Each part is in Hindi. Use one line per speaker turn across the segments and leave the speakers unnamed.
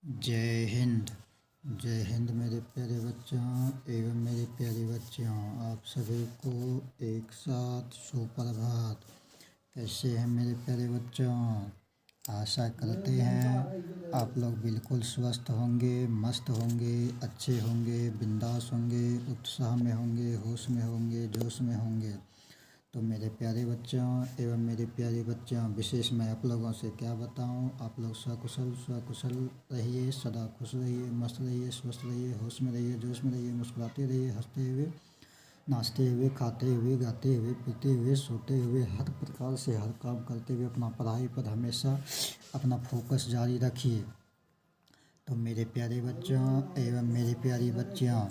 जय हिंद। जय हिंद मेरे प्यारे बच्चों एवं मेरी प्यारी बच्चियों, आप सभी को एक साथ सुप्रभात। कैसे हैं मेरे प्यारे बच्चों? आशा करते हैं आप लोग बिल्कुल स्वस्थ होंगे, मस्त होंगे, अच्छे होंगे, बिंदास होंगे, उत्साह में होंगे, होश में होंगे, जोश में होंगे। तो मेरे प्यारे बच्चों एवं मेरी प्यारी बच्चियों, विशेष मैं आप लोगों से क्या बताऊं, आप लोग सकुशल रहिए, सदा खुश रहिए, मस्त रहिए, स्वस्थ रहिए, होश में रहिए, जोश में रहिए, मुस्कुराते रहिए, हंसते हुए, नाचते हुए, खाते हुए, गाते हुए, पीते हुए, सोते हुए, हर प्रकार से हर काम करते हुए अपना पढ़ाई पर हमेशा अपना फोकस जारी रखिए। तो मेरे प्यारे बच्चों एवं मेरी प्यारी बच्चियों,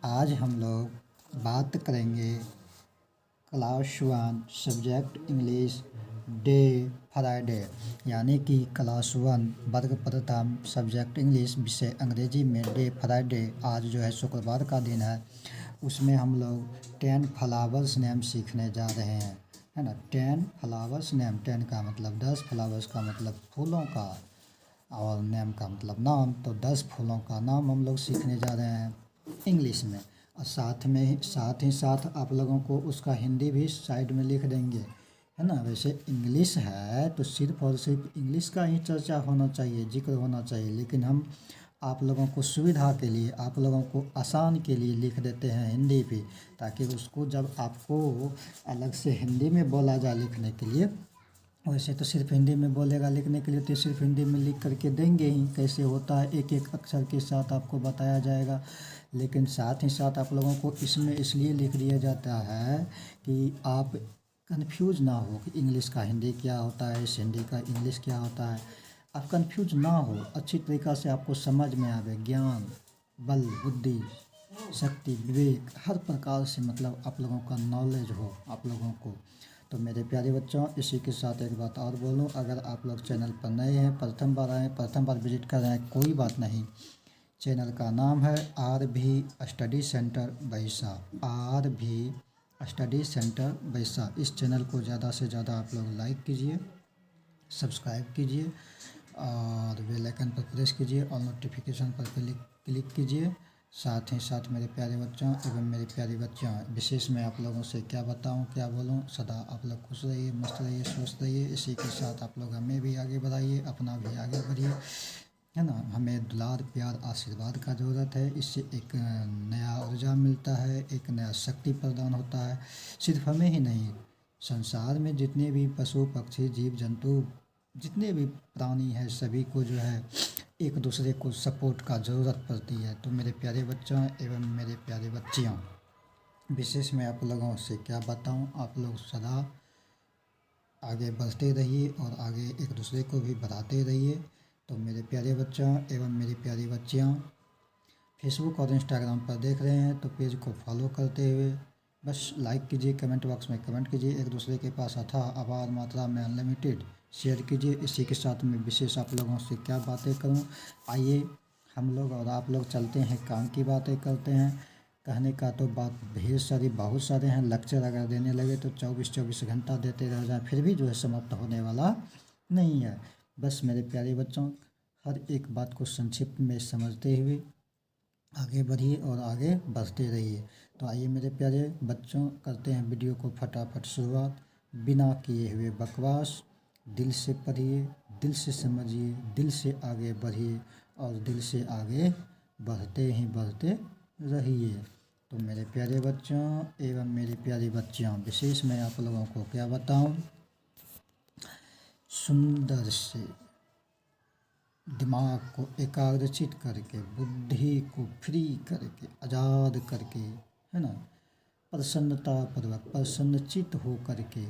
आज हम लोग बात करेंगे class 1 subject English day Friday, यानी कि क्लास 1 वर्ग प्रथम सब्जेक्ट इंग्लिश विषय अंग्रेजी में डे फ्राइडे। आज जो है शुक्रवार का दिन है, उसमें हम लोग 10 फ्लावर्स नेम सीखने जा रहे हैं, है ना। 10 फ्लावर्स नेम, 10 का मतलब 10, फ्लावर्स का मतलब फूलों का और नेम का मतलब नाम। तो 10 फूलों का नाम हम लोग सीखने जा रहे हैं इंग्लिश में, और साथ ही साथ आप लोगों को उसका हिंदी भी साइड में लिख देंगे, है ना। वैसे इंग्लिश है तो सिर्फ और सिर्फ इंग्लिश का ही चर्चा होना चाहिए, जिक्र होना चाहिए, लेकिन हम आप लोगों को सुविधा के लिए, आप लोगों को आसान के लिए लिख देते हैं हिंदी भी, ताकि उसको जब आपको अलग से हिंदी में बोला जाए लिखने के लिए, वैसे तो सिर्फ हिंदी में बोलेगा लिखने के लिए तो सिर्फ हिंदी में लिख करके देंगे ही, कैसे होता है एक एक अक्षर के साथ आपको बताया जाएगा। लेकिन साथ ही साथ आप लोगों को इसमें इसलिए लिख दिया जाता है कि आप कंफ्यूज ना हो कि इंग्लिश का हिंदी क्या होता है, इस हिंदी का इंग्लिश क्या होता है। आप कंफ्यूज ना हो, अच्छी तरीक़ा से आपको समझ में आवे, ज्ञान, बल, बुद्धि, शक्ति, विवेक, हर प्रकार से मतलब आप लोगों का नॉलेज हो आप लोगों को। तो मेरे प्यारे बच्चों, इसी के साथ एक बात और बोलूं, अगर आप लोग चैनल पर नए हैं, प्रथम बार आए, प्रथम बार विजिट कर रहे हैं, कोई बात नहीं। चैनल का नाम है RV स्टडी सेंटर बैसा, RV स्टडी सेंटर बैसा। इस चैनल को ज़्यादा से ज़्यादा आप लोग लाइक कीजिए, सब्सक्राइब कीजिए और बेल आइकन पर प्रेस कीजिए और नोटिफिकेशन पर क्लिक कीजिए। साथ ही साथ मेरे प्यारे बच्चों एवं मेरी प्यारी बच्चियों, विशेष मैं आप लोगों से क्या बताऊं, क्या बोलूं, सदा आप लोग खुश रहिए, मस्त रहिए, स्वस्थ रहिए। इसी के साथ आप लोग हमें भी आगे बढ़ाइए, अपना भी आगे बढ़िए, है ना। हमें दुलार, प्यार, आशीर्वाद का ज़रूरत है। इससे एक नया ऊर्जा मिलता है, एक नया शक्ति प्रदान होता है। सिर्फ हमें ही नहीं, संसार में जितने भी पशु पक्षी जीव जंतु, जितने भी प्राणी हैं, सभी को जो है एक दूसरे को सपोर्ट का ज़रूरत पड़ती है। तो मेरे प्यारे बच्चों एवं मेरे प्यारे बच्चियों, विशेष मैं आप लोगों से क्या बताऊं, आप लोग सदा आगे बढ़ते रहिए और आगे एक दूसरे को भी बढ़ाते रहिए। तो मेरे प्यारे बच्चों एवं मेरी प्यारी बच्चियों, फेसबुक और इंस्टाग्राम पर देख रहे हैं तो पेज को फॉलो करते हुए बस लाइक कीजिए, कमेंट बॉक्स में कमेंट कीजिए, एक दूसरे के पास अथाह आभार मात्रा में अनलिमिटेड शेयर कीजिए। इसी के साथ में विशेष आप लोगों से क्या बातें करूं, आइए हम लोग और आप लोग चलते हैं, काम की बातें करते हैं। कहने का तो बात ढेर सारी, बहुत सारे हैं। लेक्चर अगर देने लगे तो 24 घंटा देते रह जाए, फिर भी जो है समाप्त होने वाला नहीं है। बस मेरे प्यारे बच्चों, हर एक बात को संक्षिप्त में समझते हुए आगे बढ़िए और आगे बढ़ते रहिए। तो आइए मेरे प्यारे बच्चों, करते हैं वीडियो को फटाफट शुरुआत, बिना किए हुए बकवास। दिल से पढ़िए, दिल से समझिए, दिल से आगे बढ़िए और दिल से आगे बढ़ते ही बढ़ते रहिए। तो मेरे प्यारे बच्चों एवं मेरी प्यारी बच्चियों, विशेष मैं आप लोगों को क्या बताऊं, सुंदर से दिमाग को एकाग्रचित करके, बुद्धि को फ्री करके, आज़ाद करके, है ना, प्रसन्नतापूर्वक प्रसन्नचित हो करके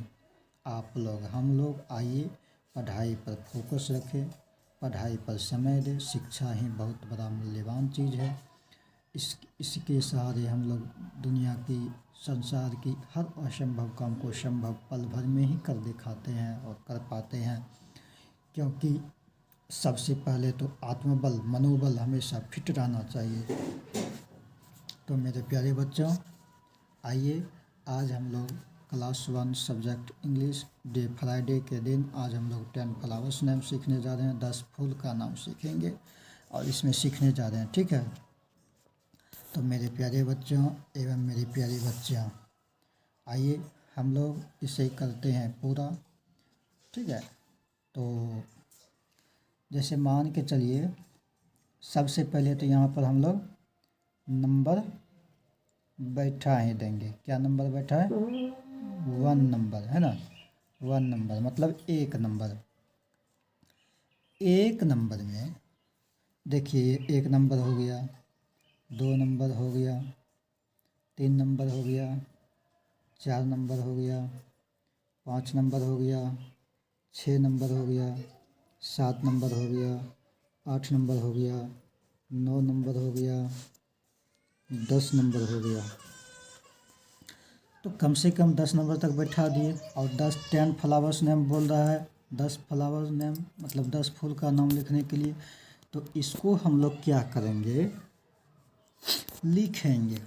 आप लोग, हम लोग आइए पढ़ाई पर फोकस रखें, पढ़ाई पर समय दें। शिक्षा ही बहुत बड़ा मूल्यवान चीज़ है। इसके सहारे हम लोग दुनिया की, संसार की हर असंभव काम को संभव पल भर में ही कर दिखाते हैं और कर पाते हैं। क्योंकि सबसे पहले तो आत्मबल, मनोबल हमेशा फिट रहना चाहिए। तो मेरे प्यारे बच्चों, आइए आज हम लोग class 1 subject English day Friday के दिन आज हम लोग 10 फ्लावर्स नेम सीखने जा रहे हैं, 10 फूल का नाम सीखेंगे। और इसमें सीखने जा रहे हैं। ठीक है, तो मेरे प्यारे बच्चों एवं मेरी प्यारी बच्चियाँ, आइए हम लोग इसे करते हैं पूरा। ठीक है, तो जैसे मान के चलिए, सबसे पहले तो यहाँ पर हम लोग नंबर बैठा ही देंगे। क्या नंबर बैठा है? 1 नंबर, है ना। 1 नंबर मतलब 1 नंबर। 1 नंबर में देखिए 1 नंबर हो गया, 2 नंबर हो गया, 3 नंबर हो गया, 4 नंबर हो गया, 5 नंबर हो गया, 6 नंबर हो गया, 7 नंबर हो गया, 8 नंबर हो गया, 9 नंबर हो गया, 10 नंबर हो गया। तो कम से कम 10 नंबर तक बैठा दिए। और 10 फ्लावर्स नेम बोल रहा है, 10 फ्लावर्स नेम मतलब 10 फूल का नाम लिखने के लिए। तो इसको हम लोग क्या करेंगे? लिखेंगे, है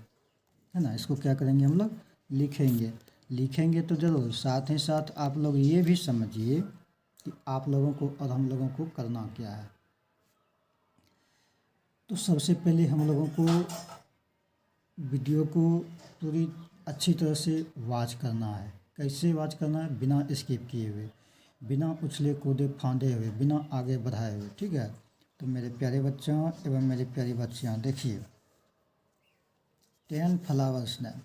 ना। इसको क्या करेंगे? हम लोग लिखेंगे। लिखेंगे तो ज़रूर, साथ ही साथ आप लोग ये भी समझिए कि आप लोगों को और हम लोगों को करना क्या है। तो सबसे पहले हम लोगों को वीडियो को पूरी अच्छी तरह से वॉच करना है। कैसे वॉच करना है? बिना स्किप किए हुए, बिना उछले कूदे फांदे हुए, बिना आगे बढ़ाए हुए। ठीक है, तो मेरे प्यारे बच्चों एवं मेरी प्यारी बच्चियाँ, देखिए 10 फ्लावर्स नेम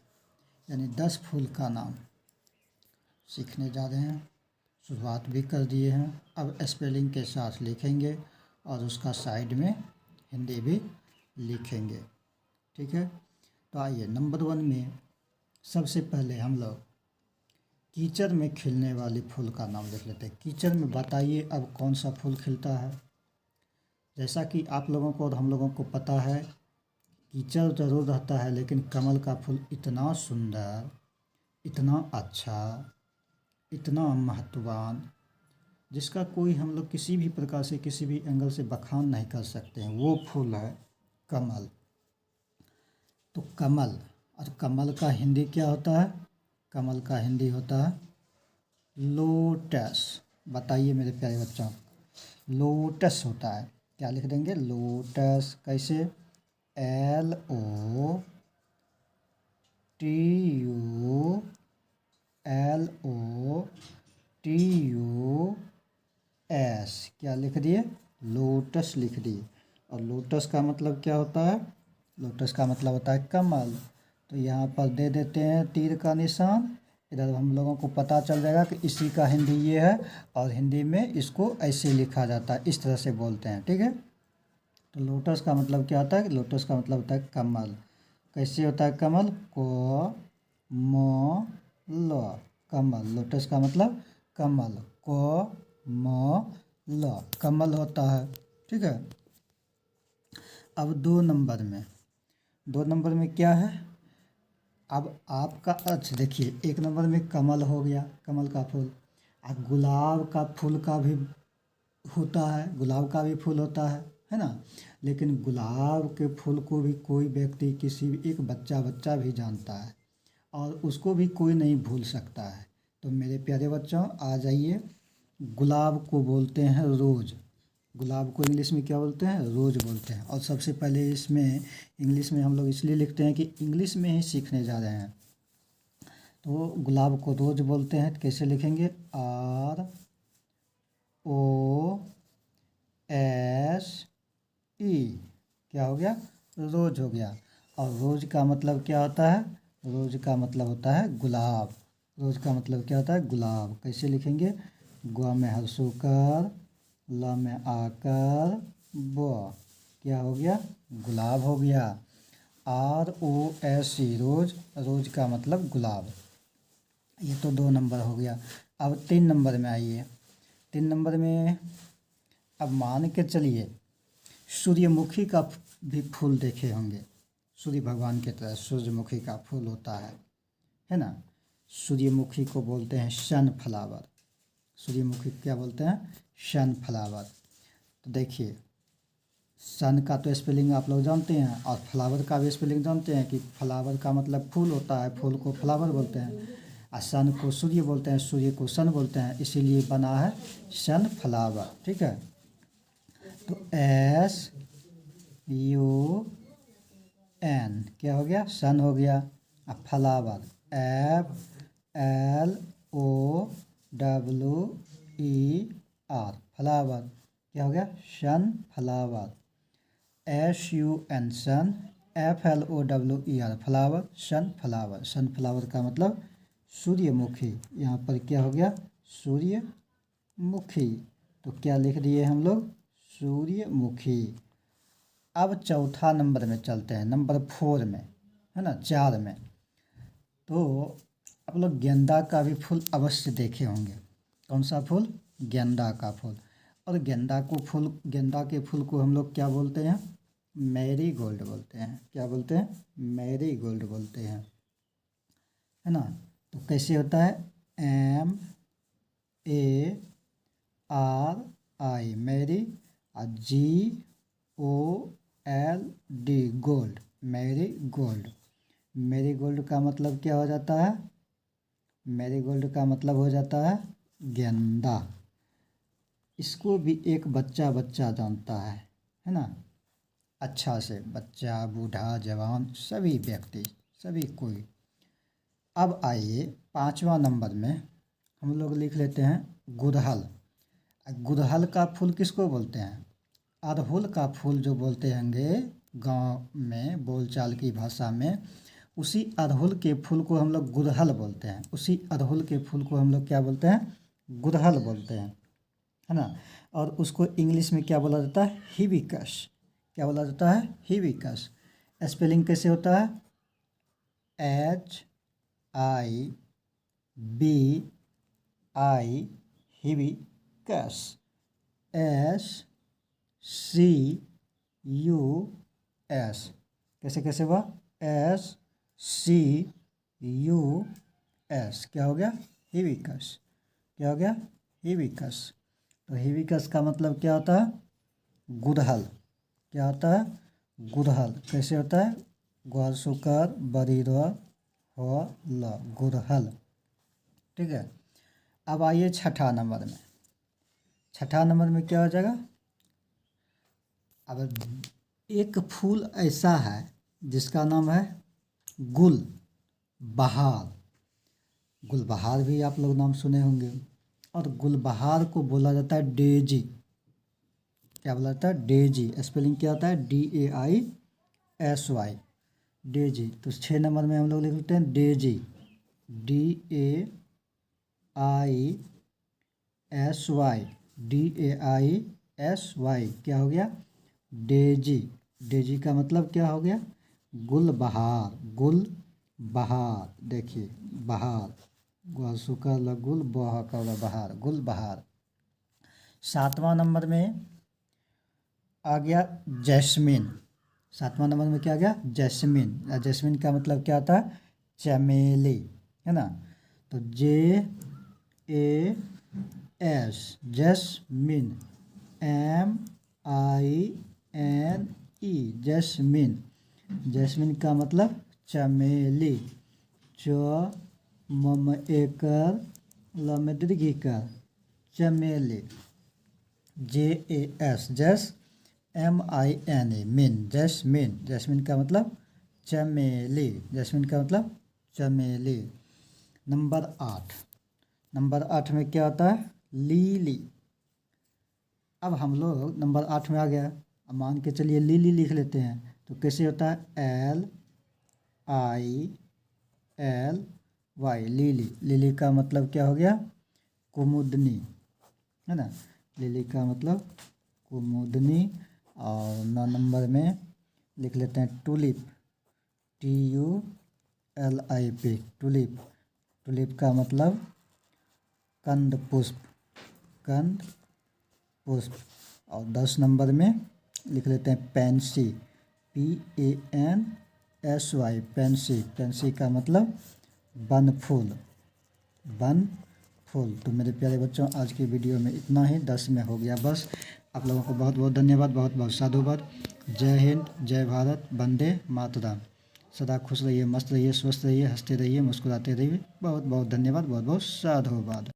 यानी 10 फूल का नाम सीखने जा रहे हैं। शुरुआत भी कर दिए हैं। अब स्पेलिंग के साथ लिखेंगे और उसका साइड में हिंदी भी लिखेंगे। ठीक है, तो आइए नंबर 1 में सबसे पहले हम लोग कीचड़ में खिलने वाली फूल का नाम लिख लेते हैं। कीचड़ में बताइए अब कौन सा फूल खिलता है? जैसा कि आप लोगों को और हम लोगों को पता है, कीचड़ ज़रूर रहता है, लेकिन कमल का फूल इतना सुंदर, इतना अच्छा, इतना महत्ववान, जिसका कोई हम लोग किसी भी प्रकार से, किसी भी एंगल से बखान नहीं कर सकते हैं, वो फूल है कमल। तो कमल, और कमल का हिंदी क्या होता है? कमल का हिंदी होता है लोटस। बताइए मेरे प्यारे बच्चों, लोटस होता है। क्या लिख देंगे? लोटस। कैसे? LOTUS। क्या लिख दिए? लोटस लिख दिए। और लोटस का मतलब क्या होता है? लोटस का मतलब होता है कमल। तो यहाँ पर दे देते हैं तीर का निशान। इधर हम लोगों को पता चल जाएगा कि इसी का हिंदी ये है, और हिंदी में इसको ऐसे लिखा जाता है, इस तरह से बोलते हैं। ठीक है, तो लोटस का मतलब क्या होता है? लोटस का मतलब होता है कमल। कैसे होता है कमल? को म ल, कमल। लोटस का मतलब कमल, को म ल, कमल होता है। ठीक है, अब 2 नंबर में, 2 नंबर में क्या है? अब आपका अच्छा देखिए, 1 नंबर में कमल हो गया, कमल का फूल। अब गुलाब का फूल का भी होता है, गुलाब का भी फूल होता है ना। लेकिन गुलाब के फूल को भी कोई व्यक्ति, किसी भी एक बच्चा भी जानता है, और उसको भी कोई नहीं भूल सकता है। तो मेरे प्यारे बच्चों, आ जाइए। गुलाब को बोलते हैं रोज़। गुलाब को इंग्लिश में क्या बोलते हैं? रोज़ बोलते हैं। और सबसे पहले इसमें इंग्लिश में हम लोग इसलिए लिखते हैं कि इंग्लिश में ही सीखने जा रहे हैं। तो गुलाब को रोज़ बोलते हैं। कैसे लिखेंगे? ROSE। क्या हो गया? रोज़ हो गया। और रोज़ का मतलब क्या होता है? रोज़ का मतलब होता है गुलाब। रोज़ का मतलब क्या होता है? गुलाब। कैसे लिखेंगे? ग में हर्षु कर, ल में आकर, ब। क्या हो गया? गुलाब हो गया। ROSE, रोज़। रोज़ का मतलब गुलाब। ये तो 2 नंबर हो गया। अब 3 नंबर में आइए। 3 नंबर में अब मान के चलिए, सूर्यमुखी का भी फूल देखे होंगे। सूर्य भगवान की तरह सूर्यमुखी का फूल होता है ना। सूर्यमुखी को बोलते हैं सनफ्लावर। सूर्यमुखी क्या बोलते हैं? सनफ्लावर। तो देखिए, सन का तो स्पेलिंग आप लोग जानते हैं, और फ्लावर का भी स्पेलिंग जानते हैं कि फ्लावर का मतलब फूल होता है, फूल को फ्लावर बोलते हैं। और सन को सूर्य बोलते हैं, सूर्य को सन बोलते हैं, इसीलिए बना है सनफ्लावर। ठीक है, तो U N, क्या हो गया, सन हो गया। अब flower, F L O W E R, flower, क्या हो गया, sunflower. S U N, sun, F L O W E R, flower, sunflower. Sunflower का मतलब सूर्यमुखी। यहाँ पर क्या हो गया, सूर्यमुखी। तो क्या लिख दिए हम लोग, सूर्यमुखी। अब चौथा नंबर में चलते हैं, नंबर 4 में, है ना, 4 में। तो आप लोग गेंदा का भी फूल अवश्य देखे होंगे। कौन सा फूल, गेंदा का फूल। और गेंदा के फूल को हम लोग क्या बोलते हैं, मैरी गोल्ड बोलते हैं। क्या बोलते हैं, मैरी गोल्ड बोलते हैं, है ना। तो कैसे होता है, MARI, मैरी, और GOLD, gold, Marie Gold. Marie Gold का मतलब क्या हो जाता है, मैरी गोल्ड का मतलब हो जाता है गेंदा। इसको भी एक बच्चा जानता है ना, अच्छा से, बच्चा, बूढ़ा, जवान, सभी व्यक्ति, सभी कोई। अब आइए 5वां नंबर में हम लोग लिख लेते हैं गुड़हल। गुड़हल का फूल किसको बोलते हैं, अड़हुल का फूल जो बोलते होंगे गांव में बोलचाल की भाषा में, उसी अड़हुल के फूल को हम लोग गुड़हल बोलते हैं। उसी अड़हुल के फूल को हम लोग क्या बोलते हैं, गुड़हल बोलते हैं, है ना। और उसको इंग्लिश में क्या बोला जाता है, हिबिस्कस। क्या बोला जाता है, हिबिस्कस। स्पेलिंग कैसे होता है, HIBI, हिबिस्कस, SCUS, कैसे हुआ, SCUS, क्या हो गया, हिबिस्कस। क्या हो गया, हिबिस्कस। तो हिबिस्कस का मतलब क्या होता है, गुड़हल। क्या होता है, गुड़हल। कैसे होता है, ग्वाल सुकर बरीर हो ल, गुड़हल। ठीक है। अब आइए छठा नंबर में। छठा नंबर में क्या हो जाएगा, अब एक फूल ऐसा है जिसका नाम है गुलबहार। गुलबहार भी आप लोग नाम सुने होंगे। और गुलबहार को बोला जाता है डेजी। क्या बोला जाता है, डेजी। स्पेलिंग क्या होता है, DAISY, डेजी। तो 6 नंबर में हम लोग लिख लेते हैं डेजी, DAISY, क्या हो गया, डेजी। डेजी का मतलब क्या हो गया, गुलबहार, गुलबहार। देखिए, बहार, सुकर गुल, बह का बहार, गुलबहार। 7वां नंबर में आ गया जैस्मिन। 7वां नंबर में क्या आ गया, जैस्मिन। जैस्मिन का मतलब क्या होता है, चमेली, है ना। तो JAS, jasmine, MINE, jasmine. Jasmine का मतलब चमेली। चमेली, चमेली। JAS, जैस, MINE, मिन, जैस्मिन। जैस्मिन का मतलब चमेली। जैस्मिन का मतलब चमेली। नंबर 8 में क्या होता है, लीली। अब हम लोग नंबर 8 में आ गया, अब मान के चलिए लीली लिख लेते हैं। तो कैसे होता है, LILY, लीली। लिली का मतलब क्या हो गया, कुमुदनी, है ना। लिली का मतलब कुमुदनी। और 9 नंबर में लिख लेते हैं टुलिप, TULIP, टुलिप। टुलिप का मतलब कंद पुष्प, कंद पुष्प। और 10 नंबर में लिख लेते हैं पेंसी, PANSY, पेंसी। पेंसी का मतलब वन फूल, वन फूल। तो मेरे प्यारे बच्चों, आज की वीडियो में इतना ही, 10 में हो गया बस। आप लोगों को बहुत बहुत धन्यवाद, बहुत बहुत साधुवाद। जय हिंद, जय भारत, वंदे मातरम। सदा खुश रहिए, मस्त रहिए, स्वस्थ रहिए, हंसते रहिए, मुस्कुराते रहिए। बहुत बहुत धन्यवाद, बहुत बहुत साधुवाद।